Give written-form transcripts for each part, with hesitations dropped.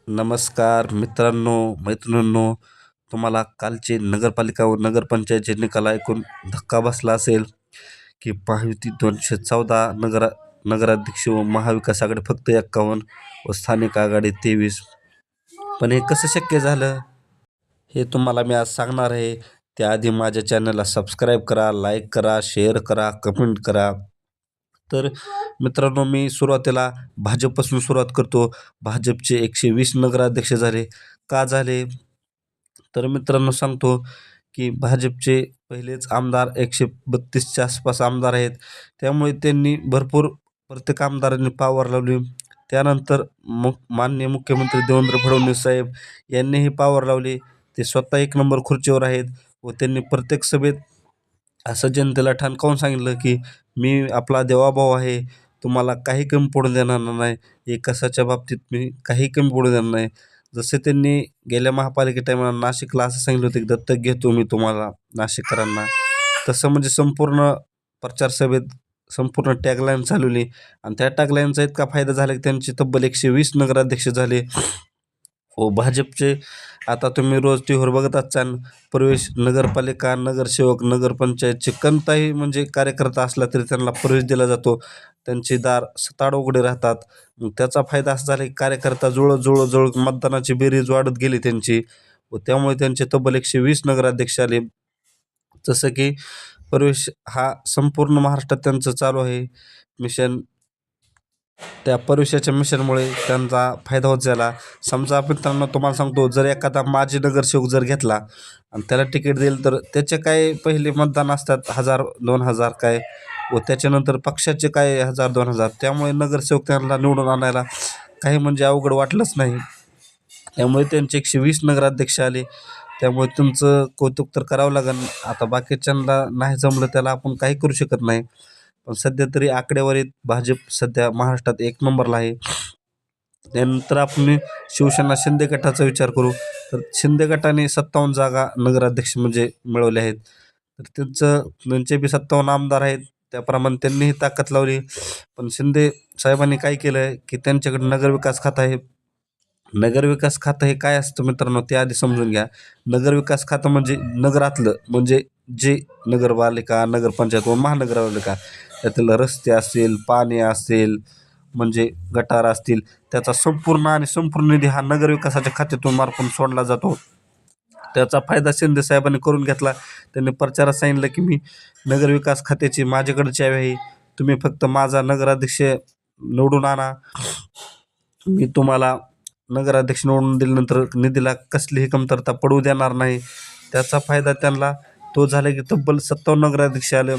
नमस्कार मित्रांनो, मैत्रिणींनो. तुम्हाला कालचे नगरपालिका व नगरपंचायतचे निकाल ऐकून धक्का बसला असेल, की महायुती 214 नगराध्यक्ष व महाविकास आघाडी फक्त 51 व स्थानिक आघाडी 23. पण हे कसं शक्य झालं? हे तुम्हाला मी आज सांगणार आहे. त्याआधी माझ्या चॅनलला सबस्क्राईब करा, लाईक करा, शेअर करा, कमेंट करा. तर मित्रांनो, मी सुरुवातीला भाजपपासून सुरुवात करतो. भाजपचे 120 नगराध्यक्ष झाले. का झाले? तर मित्रांनो सांगतो, की भाजपचे पहिलेच आमदार 132च्या आसपास आमदार आहेत. त्यामुळे त्यांनी भरपूर प्रत्येक आमदारांनी पॉवर लावली. त्यानंतर माननीय मुख्यमंत्री देवेंद्र फडणवीस साहेब यांनीही पॉवर लावली. ते स्वतः 1 नंबर खुर्चीवर आहेत व त्यांनी प्रत्येक सभेत असं जनतेला ठणकावून सांगितलं, की मी आपला देवाभाऊ आहे. तुम्हाला काही कमी पडू देणार नाही. विकासाच्या बाबतीत मी काही कमी पडू देणार नाही. जसे त्यांनी गेल्या महापालिके टायमाला नाशिकला असं सांगितलं होतं, की दत्तक घेतो मी तुम्हाला नाशिककरांना. तसं म्हणजे संपूर्ण प्रचार सभेत संपूर्ण टॅगलाईन चालवली आणि त्या टॅगलाईनचा इतका फायदा झाला, की त्यांचे तब्बल 120 नगराध्यक्ष झाले. हो, भाजपचे आता तुम्ही रोज टीव्हीवर बघत असाल, प्रवेश नगरपालिका, नगरसेवक, नगरपंचायतचे कोणताही म्हणजे कार्यकर्ता असला तरी त्यांना प्रवेश दिला जातो. त्यांचे दार सताड उघडे राहतात. मग त्याचा फायदा असा झाला, की कार्यकर्ता जुळत मतदानाची बेरीज वाढत गेली त्यांची व त्यामुळे त्यांचे तब्बल 120 नगराध्यक्ष आले. जसं की प्रवेश हा संपूर्ण महाराष्ट्रात त्यांचं चालू आहे मिशन. त्या प्रवेशाच्या मिशनमुळे त्यांचा फायदा होत झाला. समजा मित्रांनो तुम्हाला सांगतो, जर एखादा माजी नगरसेवक जर घेतला आणि त्याला तिकीट दिलं, तर त्याचे काय पहिले मतदान असतात 1000-2000 काय व त्याच्यानंतर पक्षाचे काय 1000-2000. त्यामुळे नगरसेवक त्यांना निवडून आणायला काही म्हणजे अवघड वाटलंच नाही. त्यामुळे त्यांचे 120 नगराध्यक्ष आले. त्यामुळे तुमचं कौतुक तर करावं लागेल. आता बाकीच्यांना नाही जमलं त्याला आपण काही करू शकत नाही. पण सध्या तरी आकडेवारीत भाजप सध्या महाराष्ट्रात 1 नंबरला आहे. त्यानंतर आपण शिवसेना शिंदे गटाचा विचार करू, तर शिंदे गटाने 57 जागा नगराध्यक्ष म्हणजे मिळवल्या आहेत. तर त्यांचे बी 57 आमदार आहेत. त्याप्रमाणे त्यांनीही ताकद लावली. पण शिंदे साहेबांनी काय केलं आहे, की त्यांच्याकडे नगरविकास खातं आहे. नगरविकास खातं हे काय असतं मित्रांनो, ते आधी समजून घ्या. नगरविकास खातं म्हणजे नगरातलं म्हणजे जे नगरपालिका, नगरपंचायत व महानगरपालिका त्यातील रस्ते असतील, पाणी असेल, म्हणजे गटार असतील, त्याचा संपूर्ण निधी हा नगरविकासाच्या खात्यातून मार्फत सोडला जातो. त्याचा फायदा शिंदे साहेबांनी करून घेतला. त्यांनी प्रचारात सांगितलं, की मी नगरविकास खात्याची माझ्याकडे चावी आहे. तुम्ही फक्त माझा नगराध्यक्ष निवडून आणा. मी तुम्हाला नगराध्यक्ष निवडून दिल्यानंतर निधीला कसलीही कमतरता पडू देणार नाही. त्याचा फायदा त्यांना तो झाला, की तब्बल 57 नगराध्यक्ष आले.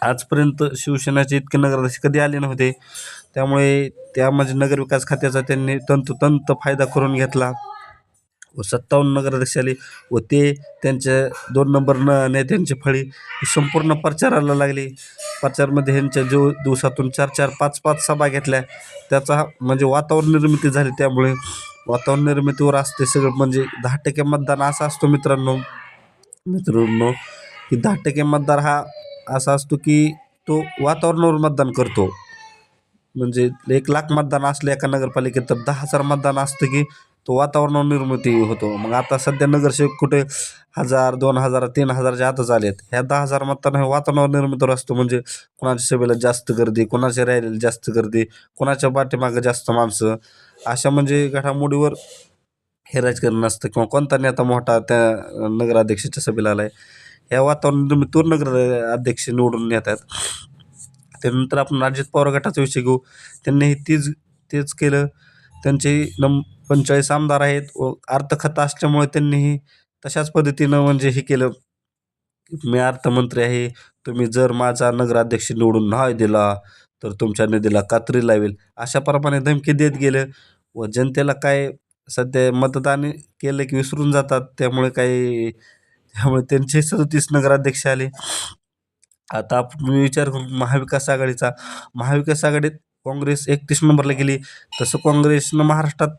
आजपर्यंत शिवसेनेचे इतके नगराध्यक्ष कधी आले नव्हते. त्यामुळे म्हणजे नगरविकास खात्याचा त्यांनी तंतोतंत फायदा करून घेतला व 57 नगराध्यक्ष आले व ते त्यांच्या 2 नंबर नेत्यांची फळी ही संपूर्ण प्रचाराला लागली. प्रचारमध्ये ह्यांच्या दिवसातून 4-4, 5-5 सभा घेतल्या. त्याचा म्हणजे वातावरण निर्मिती झाली. त्यामुळे वातावरण निर्मितीवर असते सगळं. म्हणजे 10% मतदान असा असतो मित्रांनो, की 10% मतदार हा असा असतो, की तो वातावरणावर मतदान करतो. म्हणजे 1,00,000 मतदान असलं एका नगरपालिकेत, तर 10,000 मतदान असतं, की तो वातावरणावर निर्मिती होतो. मग आता सध्या नगरसेवक कुठे 1,000, 2,000, 3,000च्या आतच आलेत. ह्या 10,000 मतदान हे वातावरण निर्मितीवर असतं. म्हणजे कोणाच्या सभेला जास्त गर्दी, कोणाच्या रॅलीला जास्त गर्दी, कोणाच्या पाठीमागं जास्त माणसं, अशा म्हणजे घडामोडीवर हे राजकारण नसतं किंवा कोणता नेता मोठा त्या नगराध्यक्षाच्या सभेला आलाय. ह्या वातावरण निर्मितीवर नगराध्यक्ष निवडून येतात. त्यानंतर आपण अजित पवार गटाचा विषय घेऊ. त्यांनीही तेच केलं. त्यांचे 45 आमदार आहेत व अर्थखातं असल्यामुळे त्यांनीही तशाच पद्धतीनं म्हणजे हे केलं, की मी अर्थमंत्री आहे. तुम्ही जर माझा नगराध्यक्ष निवडून नाही दिला, तर तुमच्या निधीला कात्री लावेल. अशाप्रमाणे धमकी देत गेलं व जनतेला काय सध्या मतदान केलं की विसरून जातात. त्यामुळे त्यांचे 37 नगराध्यक्ष आले. आता आपण विचार करू महाविकास आघाडीचा. महाविकास आघाडीत काँग्रेस 31 नंबरला गेली. तसं काँग्रेसनं महाराष्ट्रात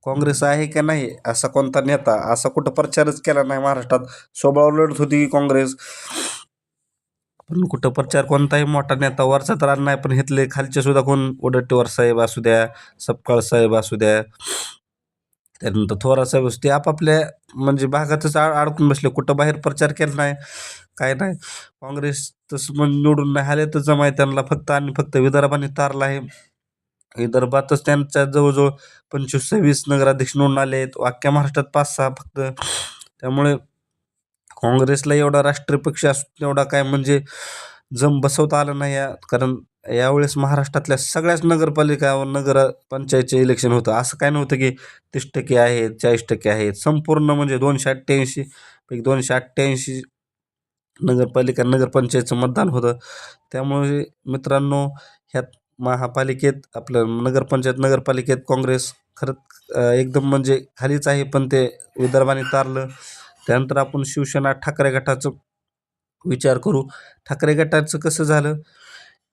काँग्रेस आहे का नाही असा कोणता नेता असा कुठं प्रचारच केला नाही महाराष्ट्रात. स्वबळावर लढत होती काँग्रेस. पण कुठं प्रचार कोणताही मोठा नेता वरचा तर आला नाही. पण इथले खालचे सुद्धा कोण वडेट्टीवार साहेब असू द्या, सपकाळ साहेब असू द्या, त्यानंतर थोरात साहेब ते आपापल्या म्हणजे भागातच अडकून बसले, कुठं बाहेर प्रचार केला नाही, काय नाही. काँग्रेस तसं म्हणजे निवडून नाही आले तर जमाय त्यांना फक्त आणि फक्त विदर्भाने तारला आहे. विदर्भातच त्यांच्या जवळजवळ 25-26 नगराध्यक्ष निवडून आले आहेत. अख्ख्या महाराष्ट्रात 5-6 फक्त. त्यामुळे काँग्रेसला एवढा राष्ट्रीय पक्ष असून एवढा काय म्हणजे जम बसवता आलं नाही कारण यावेळेस महाराष्ट्रातल्या सगळ्याच नगरपालिका व नगरपंचायतचे इलेक्शन होतं. असं काय नव्हतं की 30% आहेत, 40% आहेत. संपूर्ण म्हणजे 288 पैकी 288 नगरपालिका, नगरपंचायतचं मतदान होतं. त्यामुळे मित्रांनो, ह्यात महापालिकेत आपलं नगरपालिकेत काँग्रेस खरंच एकदम म्हणजे खालीच आहे, पण ते विदर्भाने तारलं. त्यानंतर आपण शिवसेना ठाकरे गटाचं विचार करू. ठाकरे गटाचं कसं झालं,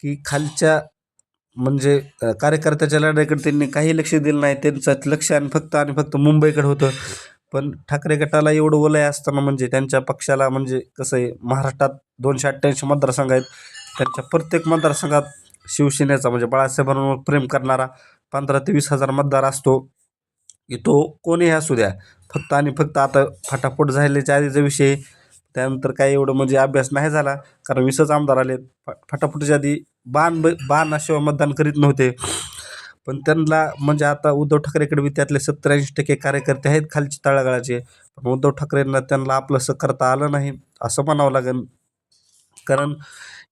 की खालच्या म्हणजे कार्यकर्त्याच्या लढाईकडे त्यांनी काही लक्ष दिलं नाही. त्यांचं लक्ष आणि फक्त मुंबईकडे होतं. पण ठाकरे गटाला एवढं वलय असताना म्हणजे त्यांच्या पक्षाला म्हणजे कसं आहे, महाराष्ट्रात 288 मतदारसंघ आहेत. त्यांच्या प्रत्येक मतदारसंघात शिवसेनेचा म्हणजे बाळासाहेबांवर प्रेम करणारा 15,000 ते 20,000 मतदार असतो, की तो कोणीही असू द्या. फक्त आणि फक्त आता फटाफट झाल्याच्या आधीचा विषय. त्यानंतर काही एवढं म्हणजे अभ्यास नाही झाला, कारण 20च आमदार आले. फटाफटच्या आधी बाणाशिवाय मतदान करीत नव्हते. पण त्यांना म्हणजे आता उद्धव ठाकरेकडे बी त्यातले 70-80% कार्यकर्ते आहेत खालचे तळागाळाचे. पण उद्धव ठाकरेंना त्यांना आपलंसं करता आलं नाही असं म्हणावं लागेल. कारण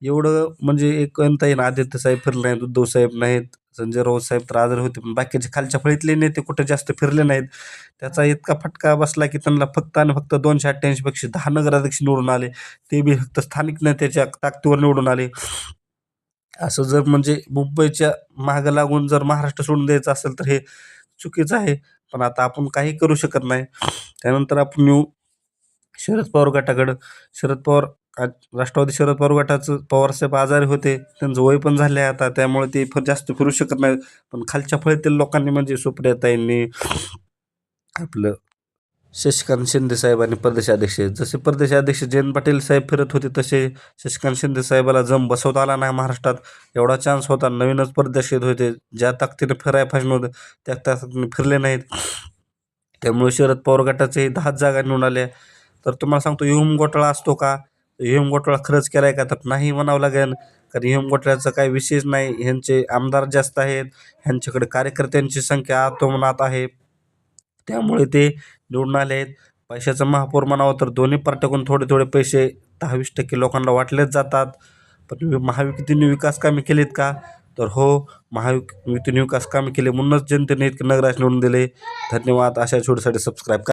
एवढं म्हणजे एक म्हणता येईल, आदित्य साहेब फिरले नाहीत, उद्धव साहेब नाहीत, संजय राऊत साहेब तर आजारी होते, पण बाकीचे खालच्या फळीतले नेते कुठे जास्त फिरले नाहीत. त्याचा इतका फटका बसला की त्यांना फक्त आणि फक्त 288 पेक्षा 10 नगराध्यक्ष निवडून आले. ते बी फक्त स्थानिक नेत्याच्या ताकदीवर निवडून आले. असं जर म्हणजे मुंबईच्या मागं लागून जर महाराष्ट्र सोडून द्यायचं असेल तर हे चुकीचं आहे. पण आता आपण काही करू शकत नाही. त्यानंतर आपण येऊ शरद पवार गटाकडं. शरद पवार राष्ट्रवादी शरद पवार गटाचं पवारसाहेब आजारी होते. त्यांचं वय पण झालं आहे आता, त्यामुळे ते जास्त फिरू शकत नाहीत. पण खालच्या फळीतील लोकांनी म्हणजे सुप्रियाताईंनी, आपलं शशिकांत शिंदे साहेबांनी प्रदेशाध्यक्ष, जसे प्रदेशाध्यक्ष जयंत पाटील साहेब फिरत होते, तसे शशिकांत शिंदे साहेबाला जम बसवता आला नाही महाराष्ट्रात. एवढा चान्स होता, नवीनच प्रदेश होते, ज्या ताकदीने फिरायला पाहिजे नव्हतं त्या ताकदीने फिरले नाहीत. त्यामुळे शरद पवार गटाचे 10 जागा निवडून आल्या. तर तुम्हाला सांगतो, ईव्हीएम घोटाळा असतो का? ईव्हीएम घोटाळा खरंच केलाय का? तर नाही म्हणावं लागेल. कारण ईव्हीएम घोटाळ्याचा काही विशेष नाही. ह्यांचे आमदार जास्त आहेत, ह्यांच्याकडे कार्यकर्त्यांची संख्या आतोमनात आहे, त्यामुळे ते निवडून आले आहेत. पैशाचा महापौर म्हणावं तर दोन्ही पार्ट्याकडून थोडे थोडे पैसे 10-20% लोकांना वाटलेच जातात. पण महायुतीने विकास कामे केलीत का? तर हो, महायुतीने विकास कामे केले, म्हणूनच जनतेने इतके नगराध्यक्ष निवडून दिले. धन्यवाद. अशा छोटीसाठी सबस्क्राईब करा.